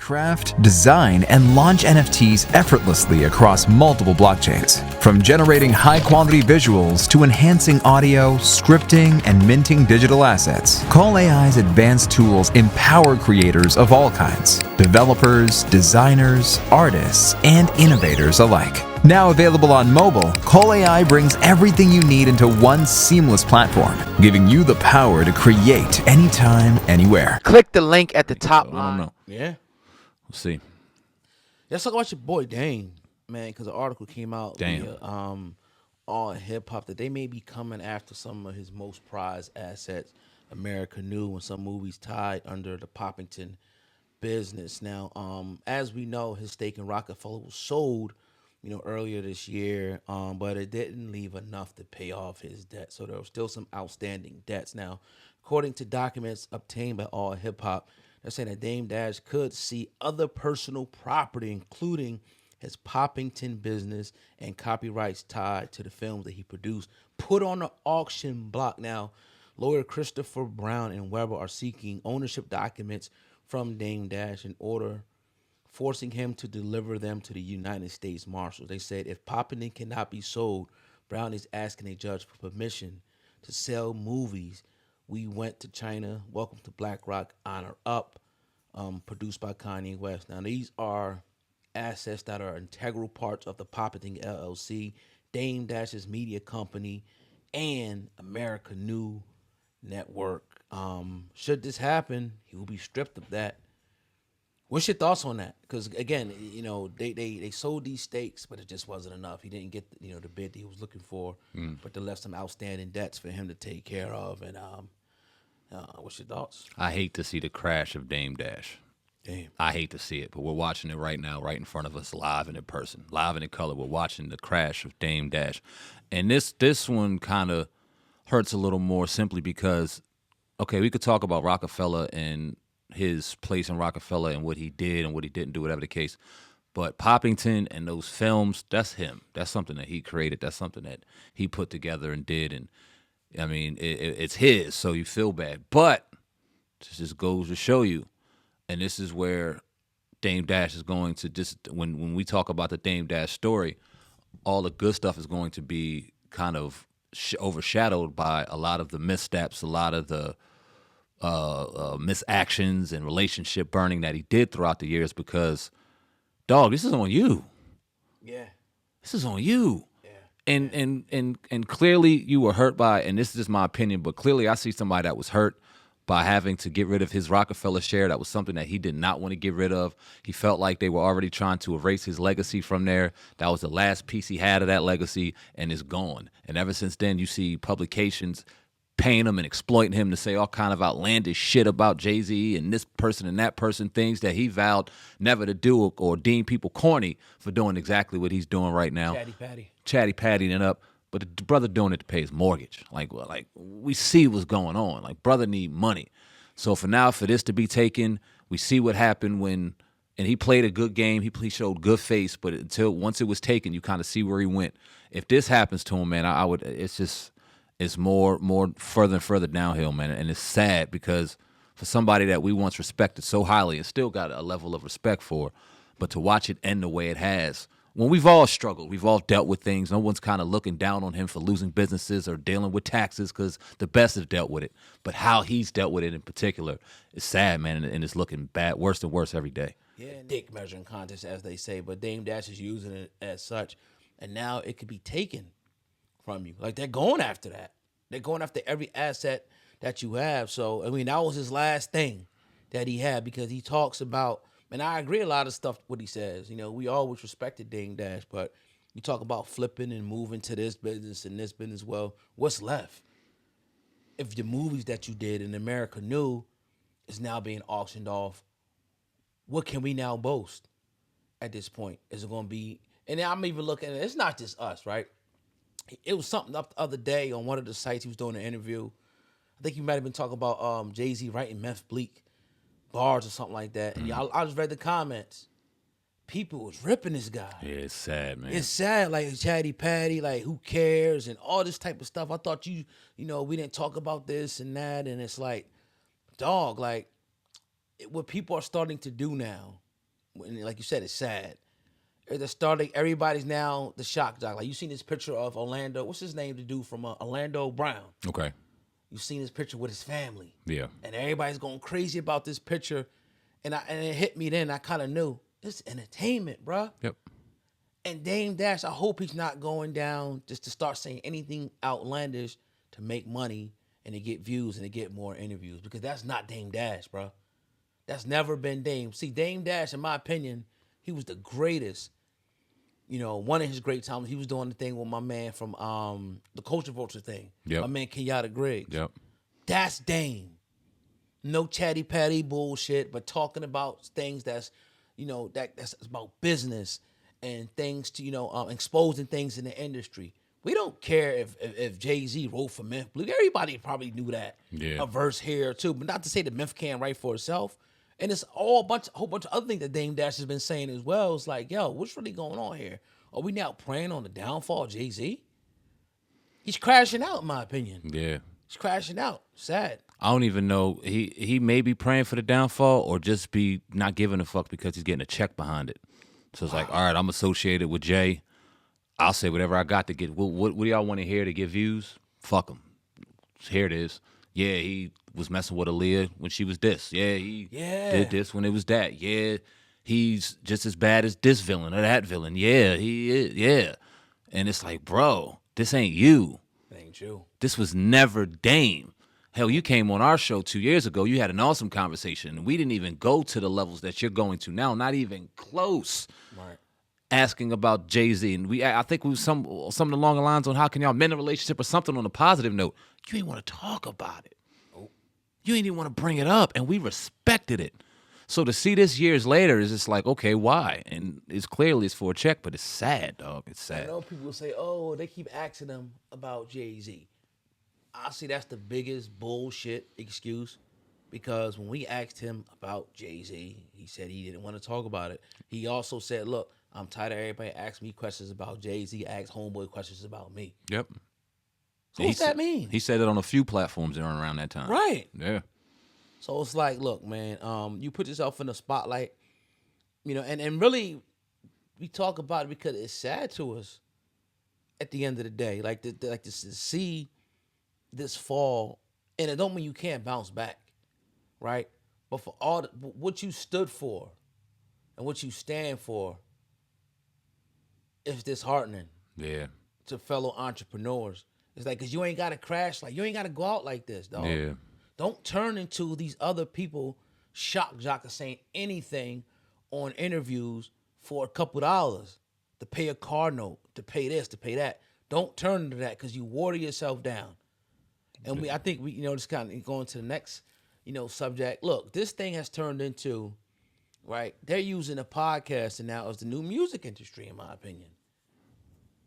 Craft, design, and launch NFTs effortlessly across multiple blockchains. From generating high-quality visuals to enhancing audio, scripting, and minting digital assets, Call AI's advanced tools empower creators of all kinds, developers, designers, artists, and innovators alike. Now available on mobile, Call AI brings everything you need into one seamless platform, giving you the power to create anytime, anywhere. Click the link at the top I don't line. know. Yeah. We'll see. Let's talk about your boy Dame, man, because an article came out Damn. via on hip hop that they may be coming after some of his most prized assets, America New, and some movies tied under the Poppington business. Now, as we know, his stake in Roc-A-Fella was sold, earlier this year, but it didn't leave enough to pay off his debt. So there were still some outstanding debts. Now, according to documents obtained by All Hip Hop, they're saying that Dame Dash could see other personal property, including his Poppington business and copyrights tied to the films that he produced, put on the auction block. Now, lawyer Christopher Brown and Weber are seeking ownership documents from Dame Dash in order forcing him to deliver them to the United States Marshals. They said if Poppington cannot be sold, Brown is asking a judge for permission to sell movies. We Went to China, Welcome to Black Rock, Honor Up, produced by Kanye West. Now, these are assets that are integral parts of the Poppington LLC, Dame Dash's media company, and America New Network. Should this happen, he will be stripped of that. What's your thoughts on that? Because again, they sold these stakes, but it just wasn't enough. He didn't get the bid that he was looking for, but they left some outstanding debts for him to take care of. And what's your thoughts? I hate to see the crash of Dame Dash. Damn. I hate to see it, but we're watching it right now, right in front of us, live and in person, live and in color. We're watching the crash of Dame Dash. And this one kind of hurts a little more simply because, okay, we could talk about Roc-A-Fella and his place in Roc-A-Fella and what he did and what he didn't do, whatever the case. But Poppington and those films, that's him. That's something that he created. That's something that he put together and did. And, I mean, it's his, so you feel bad. But this just goes to show you, and this is where Dame Dash is going to just, when we talk about the Dame Dash story, all the good stuff is going to be kind of overshadowed by a lot of the missteps, a lot of the misactions and relationship burning that he did throughout the years because, dog, this is on you. Yeah. This is on you. Yeah. And clearly you were hurt by, and this is just my opinion, but clearly I see somebody that was hurt by having to get rid of his Roc-A-Fella share. That was something that he did not want to get rid of. He felt like they were already trying to erase his legacy from there. That was the last piece he had of that legacy, and it's gone. And ever since then, you see publications paying him and exploiting him to say all kind of outlandish shit about Jay-Z and this person and that person, things that he vowed never to do or deem people corny for doing exactly what he's doing right now. Chatty pattying it up. But the brother doing it to pay his mortgage. Like we see what's going on. Like, brother need money. So for this to be taken, we see what happened when, and he played a good game. He showed good face, but once it was taken, you kind of see where he went. If this happens to him, man, I would, it's more further and further downhill, man. And it's sad because for somebody that we once respected so highly and still got a level of respect for, but to watch it end the way it has, when we've all struggled, we've all dealt with things. No one's kind of looking down on him for losing businesses or dealing with taxes because the best have dealt with it. But how he's dealt with it in particular is sad, man, and it's looking bad, worse and worse every day. Yeah, dick measuring contest, as they say, but Dame Dash is using it as such, and now it could be taken from you. Like, they're going after that. They're going after every asset that you have. So, I mean, that was his last thing that he had because he talks about, and I agree a lot of stuff what he says. We always respected Dame Dash, but you talk about flipping and moving to this business and this business. Well, what's left? If the movies that you did in America New is now being auctioned off, what can we now boast at this point? Is it going to be, and I'm even looking at it, it's not just us, right? It was something up the other day on one of the sites he was doing an interview. I think he might have been talking about Jay-Z writing Meth Bleak bars or something like that. And I just read the comments. People was ripping this guy. Yeah, it's sad, man. It's sad, like chatty patty, like who cares and all this type of stuff. I thought we didn't talk about this and that, and it's like, dog, like what people are starting to do now like you said, it's sad. They're starting. Everybody's now the shock jock. Like you seen this picture of Orlando. What's his name? The dude from Orlando Brown. Okay. You seen his picture with his family. Yeah. And everybody's going crazy about this picture, and it hit me then. I kind of knew it's entertainment, bruh. Yep. And Dame Dash, I hope he's not going down just to start saying anything outlandish to make money and to get views and to get more interviews, because that's not Dame Dash, bruh. That's never been Dame. See, Dame Dash, in my opinion, he was the greatest. You know, one of his great times, he was doing the thing with my man from the Culture Vulture thing. Yep. My man Kenyatta Griggs. Yep. That's Dame. No chatty patty bullshit, but talking about things that's, you know, that's about business and things to, you know, exposing things in the industry. We don't care if Jay-Z wrote for Memphis Blues. Everybody probably knew that. Yeah. A verse here or two, but not to say that Memphis can't write for itself. And it's all a whole bunch of other things that Dame Dash has been saying as well. It's like, yo, what's really going on here? Are we now preying on the downfall of Jay-Z? He's crashing out, in my opinion. Yeah. He's crashing out. Sad. I don't even know. He may be praying for the downfall or just be not giving a fuck because he's getting a check behind it. So it's like, all right, I'm associated with Jay. I'll say whatever I got to get. What do y'all want to hear to get views? Fuck him. Here it is. Yeah, he was messing with Aaliyah when she was this. Yeah, he did this when it was that. Yeah, he's just as bad as this villain or that villain. Yeah, he is. Yeah. And it's like, bro, this ain't you. It ain't you. This was never Dame. Hell, you came on our show 2 years ago. You had an awesome conversation. And we didn't even go to the levels that you're going to now, not even close. Right. Asking about Jay-Z. And I think we was something along the lines on how can y'all mend a relationship or something on a positive note. You ain't want to talk about it. You ain't even want to bring it up. And we respected it. So to see this years later is just like, okay, why? And it's clearly it's for a check, but it's sad, dog. It's sad. I know people say, oh, they keep asking them about Jay-Z. I see that's the biggest bullshit excuse, because when we asked him about Jay-Z, he said he didn't want to talk about it. He also said, look, I'm tired of everybody asking me questions about Jay-Z. Ask Homeboy questions about me. Yep. So what's that mean? He said it on a few platforms around that time. Right. Yeah. So it's like, look, man, you put yourself in the spotlight, you know, and really we talk about it because it's sad to us at the end of the day. Like to see this fall, and it don't mean you can't bounce back, right? But for all what you stood for and what you stand for, it's disheartening. Yeah. To fellow entrepreneurs. It's like, because you ain't got to crash, like, you ain't got to go out like this, dog. Yeah. Don't turn into these other people shock jock saying anything on interviews for a couple dollars to pay a car note, to pay this, to pay that. Don't turn into that, because you water yourself down. And I think we, you know, just kind of going to the next, you know, subject. Look, this thing has turned into, right? They're using a podcast and now as the new music industry, in my opinion.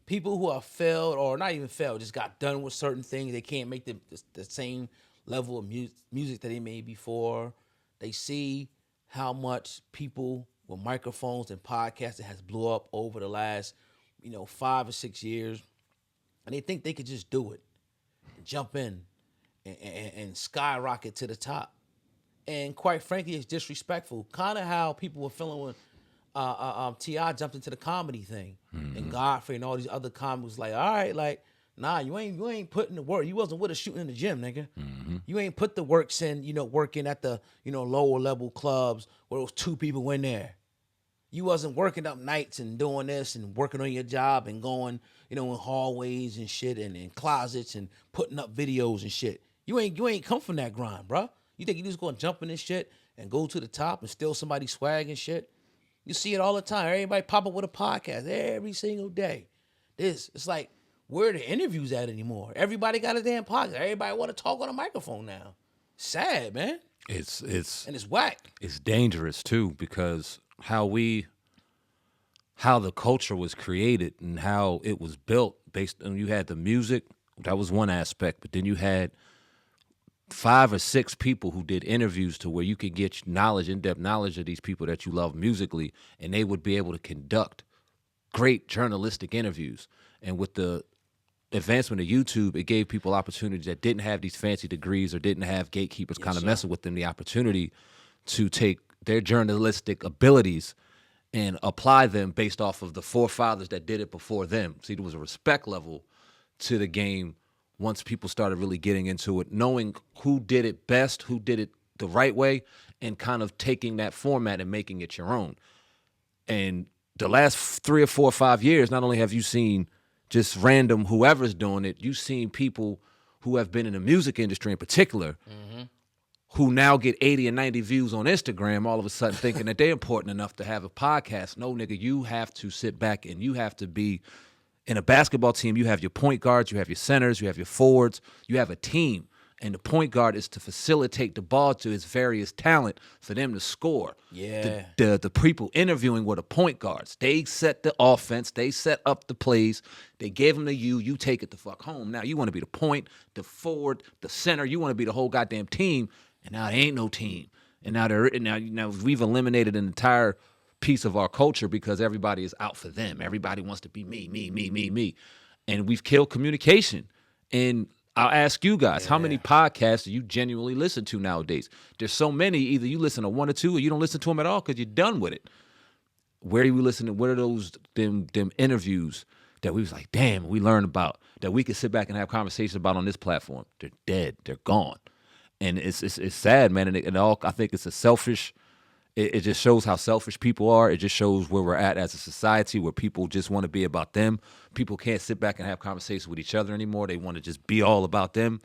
People who have failed, or not even failed, just got done with certain things. They can't make the same level of music that they made before. They see how much people with microphones and podcasts has blew up over the last, you know, 5 or 6 years, and they think they could just do it, and jump in, and skyrocket to the top. And quite frankly, it's disrespectful. Kind of how people were feeling when T.I. jumped into the comedy thing, and Godfrey and all these other comics was like, all right, like, nah, you ain't putting the work. You wasn't with us shooting in the gym, nigga. You ain't put the works in, you know, working at the, you know, lower level clubs where those 2 people in there. You wasn't working up nights and doing this and working on your job and going, you know, in hallways and shit and in closets and putting up videos and shit. You ain't come from that grind, bruh. You think you just gonna jump in this shit and go to the top and steal somebody's swag and shit? You see it all the time. Everybody pop up with a podcast every single day. It's like, where are the interviews at anymore? Everybody got a damn podcast. Everybody want to talk on a microphone now. Sad, man. It's and it's whack. It's dangerous too, because how the culture was created and how it was built based on, you had the music, that was one aspect, but then you had 5 or 6 people who did interviews to where you could get knowledge, in-depth knowledge of these people that you love musically, and they would be able to conduct great journalistic interviews. And with the advancement of YouTube, it gave people opportunities that didn't have these fancy degrees or didn't have gatekeepers kind of messing with them, the opportunity to take their journalistic abilities and apply them based off of the forefathers that did it before them. See, there was a respect level to the game once people started really getting into it, knowing who did it best, who did it the right way, and kind of taking that format and making it your own. And the last 3 or 4 or 5 years, not only have you seen just random whoever's doing it, you've seen people who have been in the music industry in particular who now get 80 and 90 views on Instagram all of a sudden thinking that they're important enough to have a podcast. No, nigga, you have to sit back and you have to be in a basketball team. You have your point guards, you have your centers, you have your forwards, you have a team. And the point guard is to facilitate the ball to his various talent for them to score. Yeah. The people interviewing were the point guards. They set the offense. They set up the plays. They gave them to you. You take it the fuck home. Now you want to be the point, the forward, the center. You want to be the whole goddamn team. And now there ain't no team. And now we've eliminated an entire piece of our culture because everybody is out for them. Everybody wants to be me. And we've killed communication. And I'll ask you guys, how many podcasts do you genuinely listen to nowadays? There's so many, either you listen to 1 or 2 or you don't listen to them at all because you're done with it. Where do we listen to? What are those them interviews that we was like, damn, we learned about, that we could sit back and have conversations about on this platform? They're dead. They're gone. And it's sad, man. And I think it's a selfish, it just shows how selfish people are. It just shows where we're at as a society, where people just want to be about them. People can't sit back and have conversations with each other anymore. They want to just be all about them.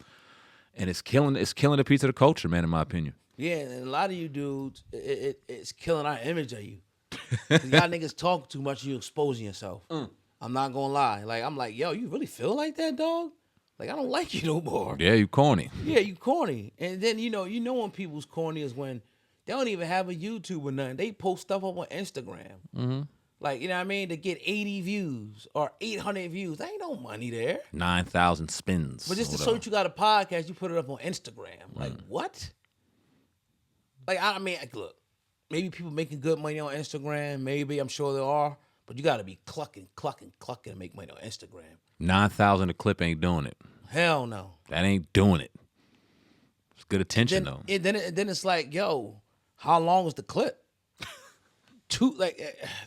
And it's killing a piece of the culture, man, in my opinion. Yeah, and a lot of you dudes, it's killing our image of you. 'Cause y'all niggas talk too much and you exposing yourself. I'm not gonna lie. Like, I'm like, yo, you really feel like that, dog? Like, I don't like you no more. Yeah, you corny. Yeah, you corny. And then, you know when people's corny is when they don't even have a YouTube or nothing. They post stuff up on Instagram. Mm-hmm. Like, you know what I mean? To get 80 views or 800 views. There ain't no money there. 9,000 spins. But just to show that you got a podcast, you put it up on Instagram. Like, what? Like, I mean, look, maybe people making good money on Instagram. Maybe, I'm sure there are. But you got to be clucking to make money on Instagram. 9,000 a clip ain't doing it. Hell no. That ain't doing it. It's good attention, though. Then it's like, yo, how long is the clip?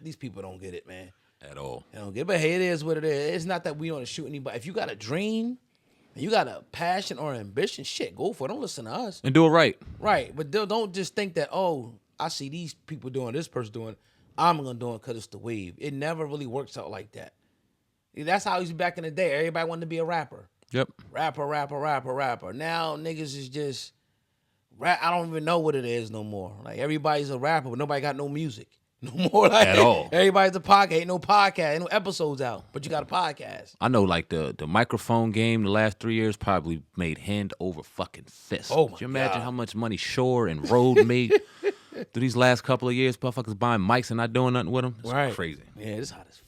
These people don't get it, man. At all. They don't get it, but hey, it is what it is. It's not that we want to shoot anybody. If you got a dream, and you got a passion or ambition, shit, go for it. Don't listen to us. And do it right. Right, but don't just think that, oh, I see these people doing, this person doing it, I'm going to do it because it's the wave. It never really works out like that. That's how it was back in the day. Everybody wanted to be a rapper. Yep. Rapper. Now niggas is just rap. I don't even know what it is no more. Like, everybody's a rapper, but nobody got no music no more. Like, at all. Everybody's a podcast. Ain't no podcast. Ain't no episodes out, but you got a podcast. I know, like, the microphone game the last 3 years probably made hand over fucking fist. Oh, my Could you imagine God. how much money Shore and Rode made through these last couple of years? Motherfuckers buying mics and not doing nothing with them. It's crazy. Yeah, it's hot as